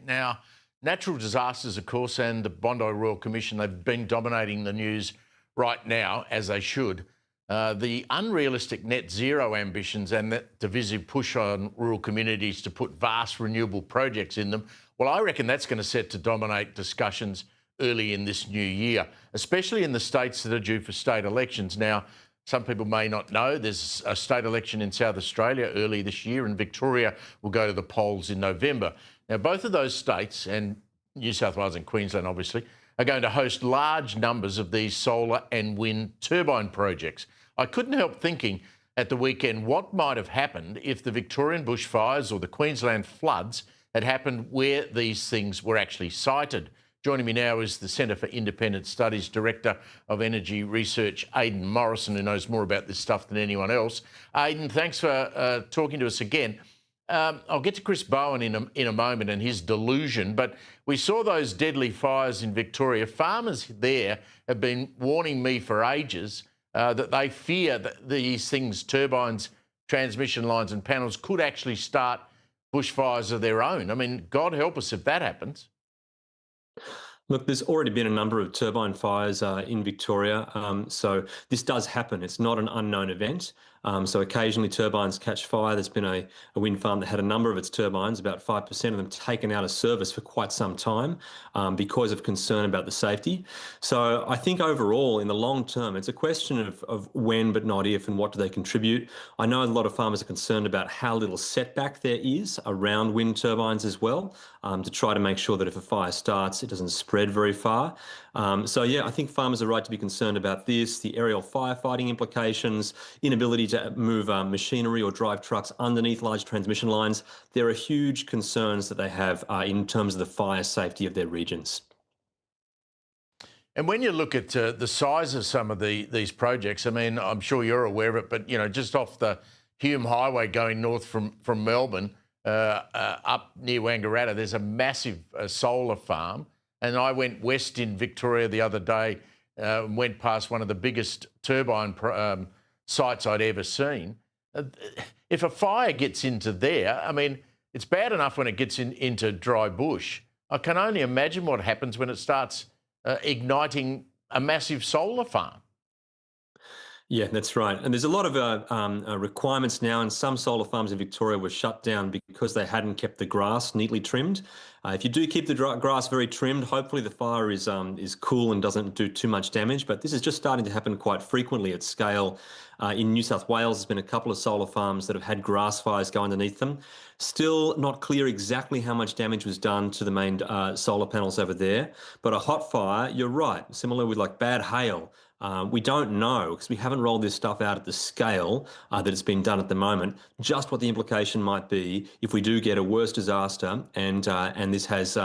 Now, natural disasters, of course, and the Bondi Royal Commission, they've been dominating the news right now, as they should. The unrealistic net zero ambitions and that divisive push on rural communities to put vast renewable projects in them, well, I reckon that's going to set to dominate discussions early in this new year, especially in the states that are due for state elections. Now, some people may not know there's a state election in South Australia early this year, and Victoria will go to the polls in November. Now, both of those states, and New South Wales and Queensland obviously, are going to host large numbers of these solar and wind turbine projects. I couldn't help thinking at the weekend what might have happened if the Victorian bushfires or the Queensland floods had happened where these things were actually sited. Joining me now is the Centre for Independent Studies Director of Energy Research, Aidan Morrison, who knows more about this stuff than anyone else. Aidan, thanks for talking to us again. I'll get to Chris Bowen in a moment and his delusion, but we saw those deadly fires in Victoria. Farmers there have been warning me for ages that they fear that these things, turbines, transmission lines and panels, could actually start bushfires of their own. I mean, God help us if that happens. Look, there's already been a number of turbine fires in Victoria, so this does happen. It's not an unknown event. So occasionally turbines catch fire. There's been a wind farm that had a number of its turbines, about 5% of them, taken out of service for quite some time because of concern about the safety. So I think overall, in the long term, it's a question of when but not if, and what do they contribute. I know a lot of farmers are concerned about how little setback there is around wind turbines as well, to try to make sure that if a fire starts, it doesn't spread very far. So yeah, I think farmers are right to be concerned about this, the aerial firefighting implications, inability to move machinery or drive trucks underneath large transmission lines. There are huge concerns that they have in terms of the fire safety of their regions. And when you look at the size of some of these projects, I mean, I'm sure you're aware of it, but, you know, just off the Hume Highway going north from Melbourne up near Wangaratta, there's a massive solar farm. And I went west in Victoria the other day, went past one of the biggest turbine sites I'd ever seen. If a fire gets into there, I mean, it's bad enough when it gets into dry bush. I can only imagine what happens when it starts igniting a massive solar farm. Yeah, that's right. And there's a lot of requirements now, and some solar farms in Victoria were shut down because they hadn't kept the grass neatly trimmed. If you do keep the grass very trimmed, hopefully the fire is cool and doesn't do too much damage. But this is just starting to happen quite frequently at scale. In New South Wales, there's been a couple of solar farms that have had grass fires go underneath them. Still not clear exactly how much damage was done to the main solar panels over there. But a hot fire, you're right, similar with like bad hail. We don't know, because we haven't rolled this stuff out at the scale that it's been done at the moment, just what the implication might be if we do get a worse disaster and this has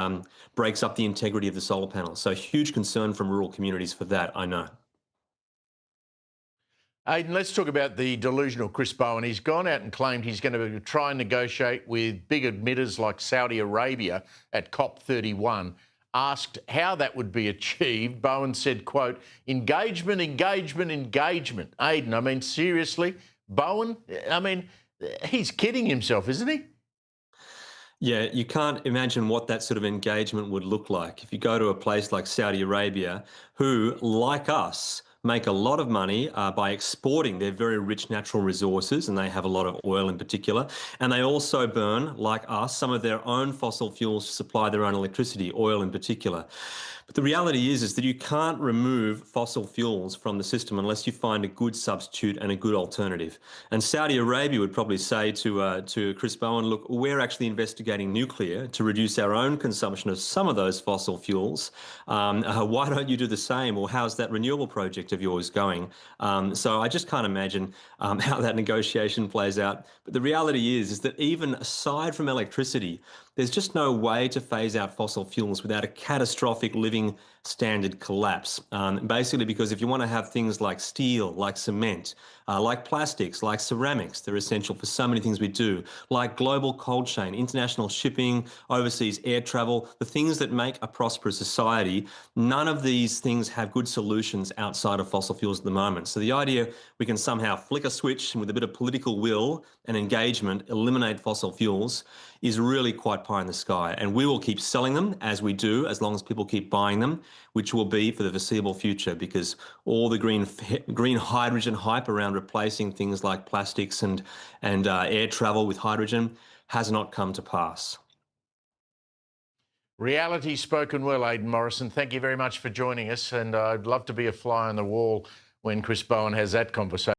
breaks up the integrity of the solar panels. So huge concern from rural communities for that, I know. Aidan, let's talk about the delusional Chris Bowen. He's gone out and claimed he's going to try and negotiate with big emitters like Saudi Arabia at COP31. Asked how that would be achieved, Bowen said, quote, engagement, engagement, engagement. Aidan, I mean, seriously, Bowen, I mean, he's kidding himself, isn't he? Yeah, you can't imagine what that sort of engagement would look like. If you go to a place like Saudi Arabia, who, like us, make a lot of money by exporting their very rich natural resources, and they have a lot of oil in particular. And they also burn, like us, some of their own fossil fuels to supply their own electricity, oil in particular. But the reality is that you can't remove fossil fuels from the system unless you find a good substitute and a good alternative. And Saudi Arabia would probably say to Chris Bowen, look, we're actually investigating nuclear to reduce our own consumption of some of those fossil fuels. Why don't you do the same? Or how's that renewable project of yours going? So I just can't imagine how that negotiation plays out. But the reality is that even aside from electricity, there's just no way to phase out fossil fuels without a catastrophic living standard collapse. Basically, because if you want to have things like steel, like cement, like plastics, like ceramics, they're essential for so many things we do, like global cold chain, international shipping, overseas air travel, the things that make a prosperous society, none of these things have good solutions outside of fossil fuels at the moment. So the idea we can somehow flick a switch and with a bit of political will and engagement, eliminate fossil fuels is really quite pie in the sky. And we will keep selling them as we do, as long as people keep buying them, which will be for the foreseeable future, because all the green hydrogen hype around replacing things like plastics and air travel with hydrogen has not come to pass. Reality spoken well, Aidan Morrison. Thank you very much for joining us. And I'd love to be a fly on the wall when Chris Bowen has that conversation.